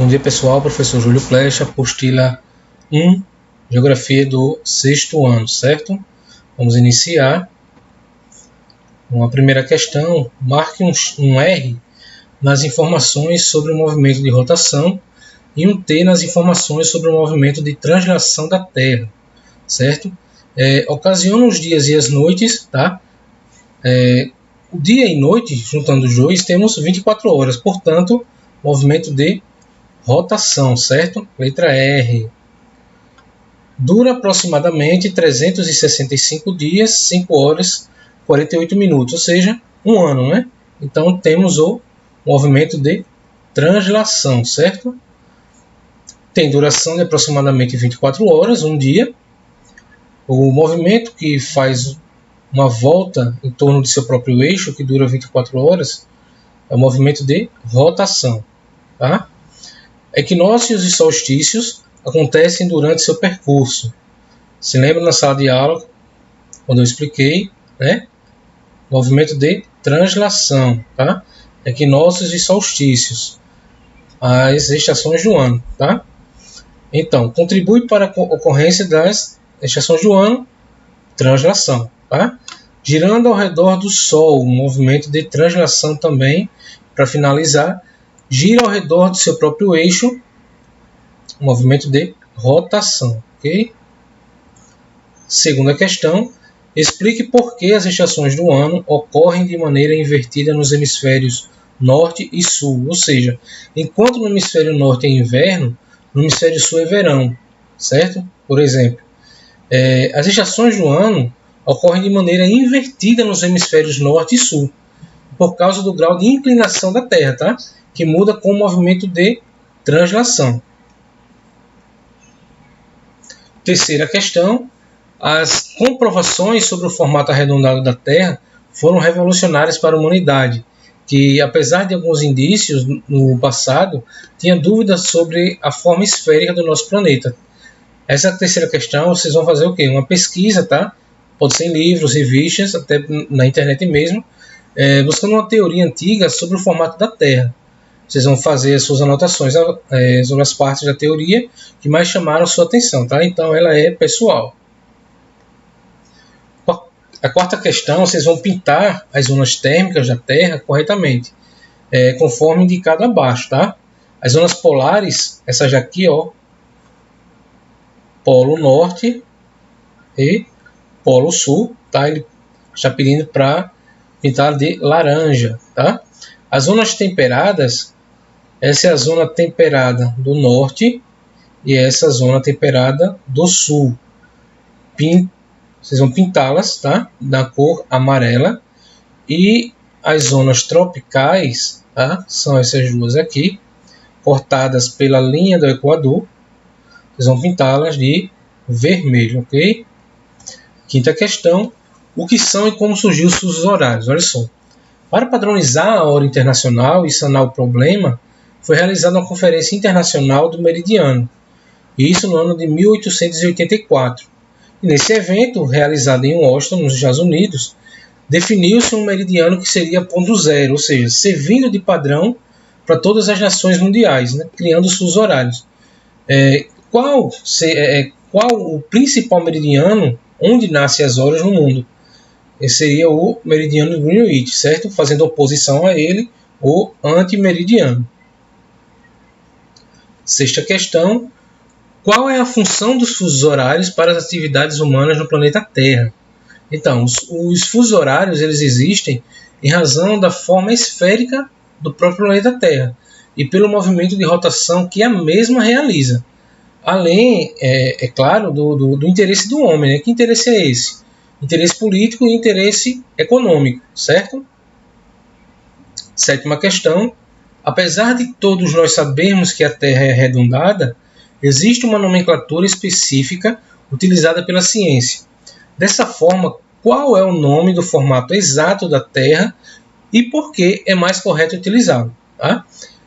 Bom dia pessoal, professor Júlio Plecha, apostila 1, Geografia do 6º ano, certo? Vamos iniciar. Uma primeira questão, marque um R nas informações sobre o movimento de rotação e um T nas informações sobre o movimento de translação da Terra, certo? Ocasiona os dias e as noites, tá? O dia e noite, juntando os dois, temos 24 horas, portanto, movimento de rotação, certo? Letra R. Dura aproximadamente 365 dias, 5 horas, 48 minutos, ou seja, um ano, né? Então, temos o movimento de translação, certo? Tem duração de aproximadamente 24 horas, um dia. O movimento que faz uma volta em torno de seu próprio eixo, que dura 24 horas, é o movimento de rotação, tá? Equinócios e solstícios acontecem durante seu percurso. Se lembra na sala de aula, quando eu expliquei, né? Movimento de translação, tá? Equinócios e solstícios, as estações do ano, tá? Então, contribui para a ocorrência das estações do ano, translação, tá? Girando ao redor do Sol, um movimento de translação também, para finalizar, gira ao redor do seu próprio eixo, um movimento de rotação, ok? Segunda questão, explique por que as estações do ano ocorrem de maneira invertida nos hemisférios norte e sul, ou seja, enquanto no hemisfério norte é inverno, no hemisfério sul é verão, certo? Por exemplo, as estações do ano ocorrem de maneira invertida nos hemisférios norte e sul, por causa do grau de inclinação da Terra, tá? Que muda com o movimento de translação. Terceira questão, as comprovações sobre o formato arredondado da Terra foram revolucionárias para a humanidade, que, apesar de alguns indícios no passado, tinha dúvidas sobre a forma esférica do nosso planeta. Essa terceira questão, vocês vão fazer o quê? Uma pesquisa, tá? Pode ser em livros, revistas, até na internet mesmo, buscando uma teoria antiga sobre o formato da Terra. Vocês vão fazer as suas anotações sobre as partes da teoria que mais chamaram sua atenção, tá? Então, ela é pessoal. A quarta questão, vocês vão pintar as zonas térmicas da Terra corretamente, conforme indicado abaixo, tá? As zonas polares, essas daqui, ó, Polo Norte e Polo Sul, tá? Ele está pedindo para pintar de laranja, tá? As zonas temperadas, essa é a zona temperada do norte e essa é a zona temperada do sul. Vocês vão pintá-las, tá? Da cor amarela. E as zonas tropicais, tá? São essas duas aqui, cortadas pela linha do Equador. Vocês vão pintá-las de vermelho, ok? Quinta questão, o que são e como surgiu os fusos horários? Olha só. Para padronizar a hora internacional e sanar o problema, foi realizada uma conferência internacional do meridiano, isso no ano de 1884. E nesse evento, realizado em Washington, nos Estados Unidos, definiu-se um meridiano que seria ponto zero, ou seja, servindo de padrão para todas as nações mundiais, né, criando os fusos horários. Qual o principal meridiano onde nascem as horas no mundo? Esse seria o meridiano de Greenwich, certo? Fazendo oposição a ele, o antimeridiano. Sexta questão, qual é a função dos fusos horários para as atividades humanas no planeta Terra? Então, os fusos horários eles existem em razão da forma esférica do próprio planeta Terra e pelo movimento de rotação que a mesma realiza. Além, claro, do interesse do homem, né? Que interesse é esse? Interesse político e interesse econômico, certo? Sétima questão. Apesar de todos nós sabermos que a Terra é arredondada, existe uma nomenclatura específica utilizada pela ciência. Dessa forma, qual é o nome do formato exato da Terra e por que é mais correto utilizá-lo? Tá?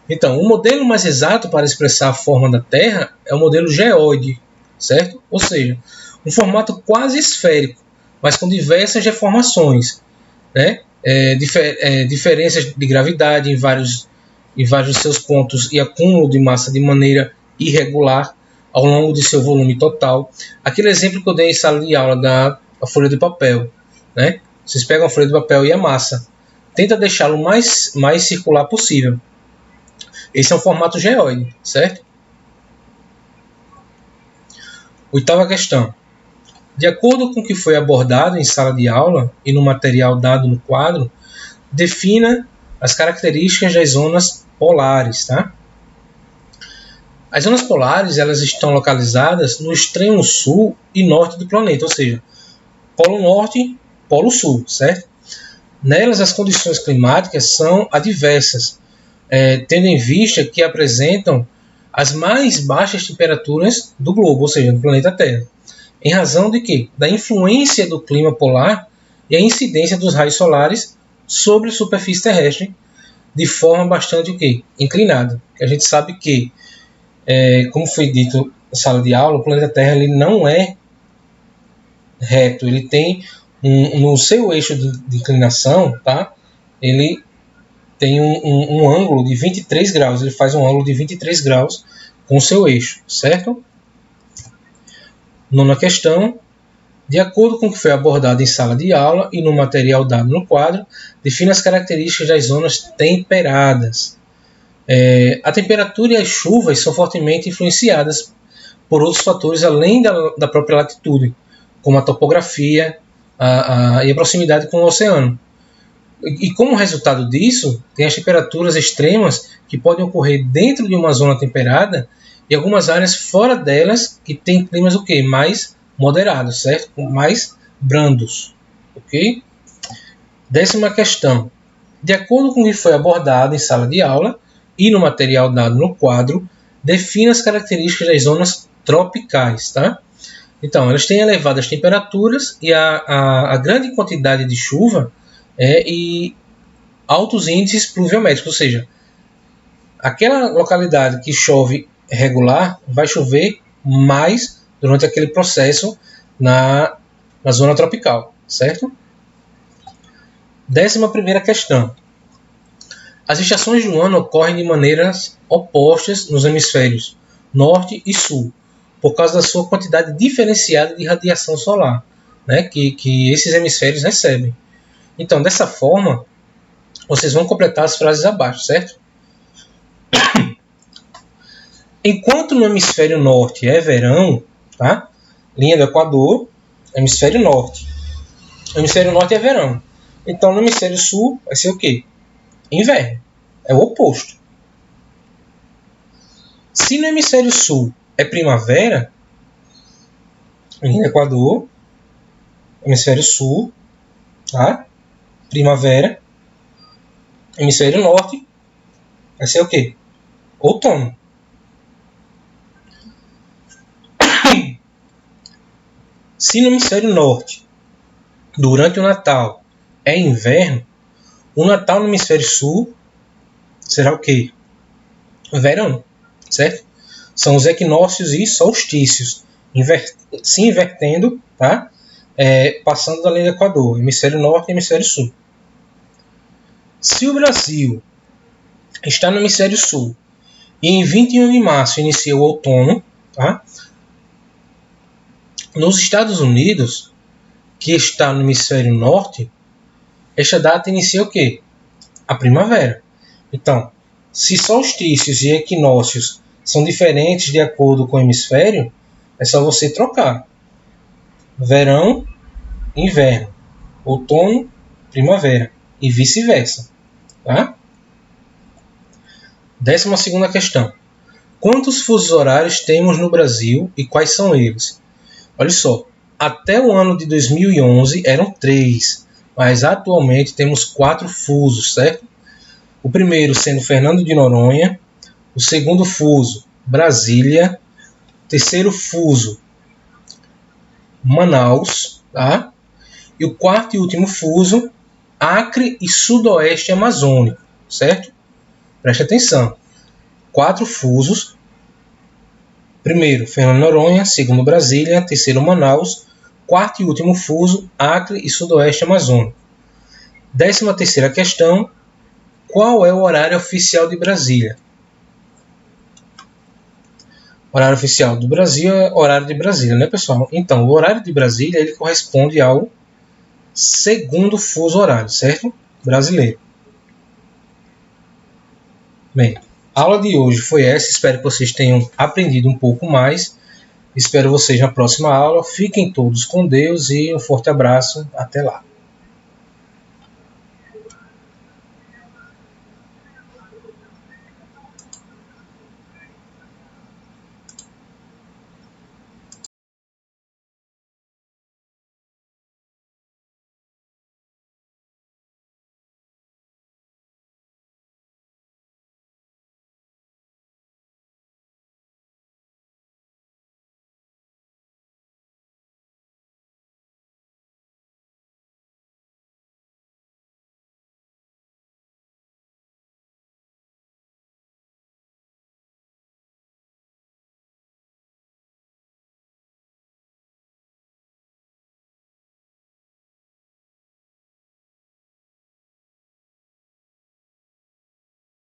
Então, o modelo mais exato para expressar a forma da Terra é o modelo geóide, certo? Ou seja, um formato quase esférico, mas com diversas deformações, né? Diferenças de gravidade em vários e vários seus pontos e acúmulo de massa de maneira irregular ao longo de seu volume total. Aquele exemplo que eu dei em sala de aula da folha de papel, né? Vocês pegam a folha de papel e a massa, tenta deixá-lo mais circular possível. Esse é um formato geóide, certo? Oitava questão. De acordo com o que foi abordado em sala de aula e no material dado no quadro, defina as características das zonas polares, tá? As zonas polares, elas estão localizadas no extremo sul e norte do planeta, ou seja, Polo Norte, Polo Sul, certo? Nelas, as condições climáticas são adversas, tendo em vista que apresentam as mais baixas temperaturas do globo, ou seja, do planeta Terra. Em razão de quê? Da influência do clima polar e a incidência dos raios solares sobre a superfície terrestre de forma bastante inclinada. A gente sabe que, como foi dito na sala de aula, o planeta Terra ele não é reto, ele tem no seu eixo de inclinação, tá? Ele tem um ângulo de 23 graus, ele faz um ângulo de 23 graus com o seu eixo, certo? Nona questão. De acordo com o que foi abordado em sala de aula e no material dado no quadro, define as características das zonas temperadas. A temperatura e as chuvas são fortemente influenciadas por outros fatores além da própria latitude, como a topografia e a proximidade com o oceano. E como resultado disso, tem as temperaturas extremas que podem ocorrer dentro de uma zona temperada e algumas áreas fora delas que têm climas mais moderados, certo? Mais brandos, ok? 10ª questão. De acordo com o que foi abordado em sala de aula e no material dado no quadro, defina as características das zonas tropicais, tá? Então, elas têm elevadas temperaturas e a grande quantidade de chuva e altos índices pluviométricos, ou seja, aquela localidade que chove regular vai chover mais durante aquele processo na zona tropical, certo? 11ª questão. As estações do ano ocorrem de maneiras opostas nos hemisférios norte e sul, por causa da sua quantidade diferenciada de radiação solar, né, que esses hemisférios recebem. Então, dessa forma, vocês vão completar as frases abaixo, certo? Enquanto no hemisfério norte é verão, tá? Linha do Equador, hemisfério norte. O hemisfério norte é verão. Então, no hemisfério sul vai ser o quê? Inverno. É o oposto. Se no hemisfério sul é primavera, linha do Equador, hemisfério sul, tá? Primavera. Hemisfério norte vai ser o quê? Outono. Se no hemisfério norte, durante o Natal, é inverno, o Natal no hemisfério sul será o quê? Verão, certo? São os equinócios e solstícios se invertendo, tá? Passando da linha do Equador, hemisfério norte e hemisfério sul. Se o Brasil está no hemisfério sul e em 21 de março inicia o outono, tá? Nos Estados Unidos, que está no hemisfério norte, esta data inicia o quê? A primavera. Então, se solstícios e equinócios são diferentes de acordo com o hemisfério, é só você trocar. Verão, inverno. Outono, primavera. E vice-versa. Tá? 12ª questão. Quantos fusos horários temos no Brasil e quais são eles? Olha só, até o ano de 2011 eram 3, mas atualmente temos 4 fusos, certo? O primeiro sendo Fernando de Noronha, o segundo fuso Brasília, o terceiro fuso Manaus, tá? E o quarto e último fuso Acre e Sudoeste Amazônico, certo? Preste atenção. 4 fusos. Primeiro, Fernando de Noronha. Segundo, Brasília. Terceiro, Manaus. Quarto e último fuso, Acre e Sudoeste Amazônico. 13ª questão. qual é o horário oficial de Brasília? O horário oficial do Brasil é horário de Brasília, né, pessoal? Então, o horário de Brasília ele corresponde ao segundo fuso horário, certo? Brasileiro. Bem, a aula de hoje foi essa. Espero que vocês tenham aprendido um pouco mais. Espero vocês na próxima aula. Fiquem todos com Deus e um forte abraço. Até lá.